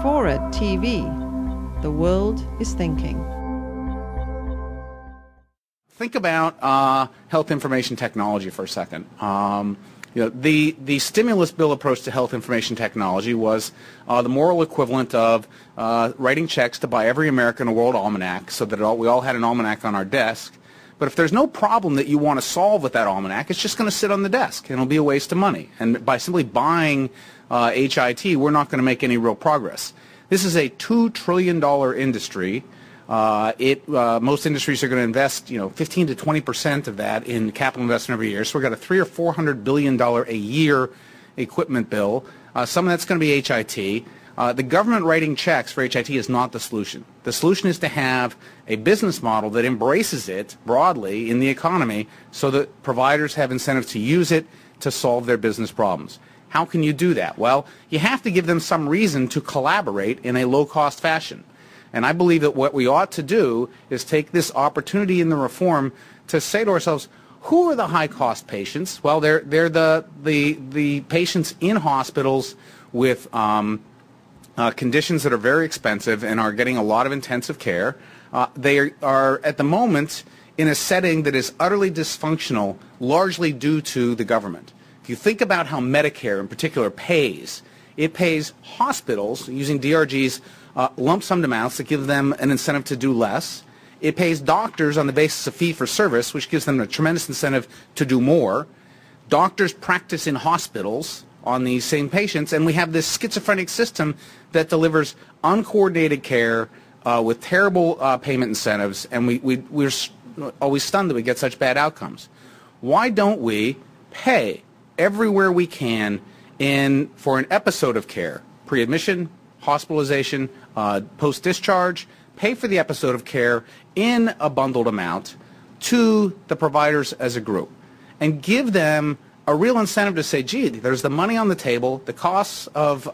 FORA.tv. The world is thinking. Think about health information technology for a second. The stimulus bill approach to health information technology was the moral equivalent of writing checks to buy every American a world almanac so that we all had an almanac on our desk. But if there's no problem that you want to solve with that almanac, it's just going to sit on the desk, and it'll be a waste of money. And by simply buying HIT, we're not going to make any real progress. This is a $2 trillion industry. Most industries are going to invest, 15 to 20% of that in capital investment every year. So we've got a $300 or $400 billion a year equipment bill. Some of that's going to be HIT. The government writing checks for HIT is not the solution. The solution is to have a business model that embraces it broadly in the economy so that providers have incentive to use it to solve their business problems. How can you do that? Well, you have to give them some reason to collaborate in a low-cost fashion. And I believe that what we ought to do is take this opportunity in the reform to say to ourselves, who are the high-cost patients? Well, they're the patients in hospitals with conditions that are very expensive and are getting a lot of intensive care. They are at the moment in a setting that is utterly dysfunctional, largely due to the government. If you think about how Medicare in particular pays, it pays hospitals using DRGs lump sum amounts that give them an incentive to do less. It pays doctors on the basis of fee for service, which gives them a tremendous incentive to do more. Doctors practice in hospitals on these same patients, and we have this schizophrenic system that delivers uncoordinated care with terrible payment incentives, and we're always stunned that we get such bad outcomes. Why don't we pay everywhere we can for an episode of care, pre-admission, hospitalization, post-discharge, pay for the episode of care in a bundled amount to the providers as a group, and give them a real incentive to say, gee, there's the money on the table, the costs of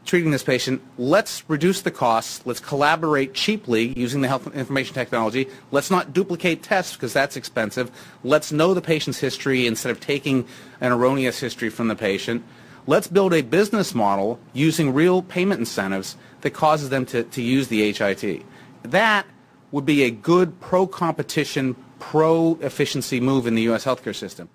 treating this patient, let's reduce the costs, let's collaborate cheaply using the health information technology, let's not duplicate tests because that's expensive, let's know the patient's history instead of taking an erroneous history from the patient, let's build a business model using real payment incentives that causes them to use the HIT. That would be a good pro-competition, pro-efficiency move in the U.S. healthcare system.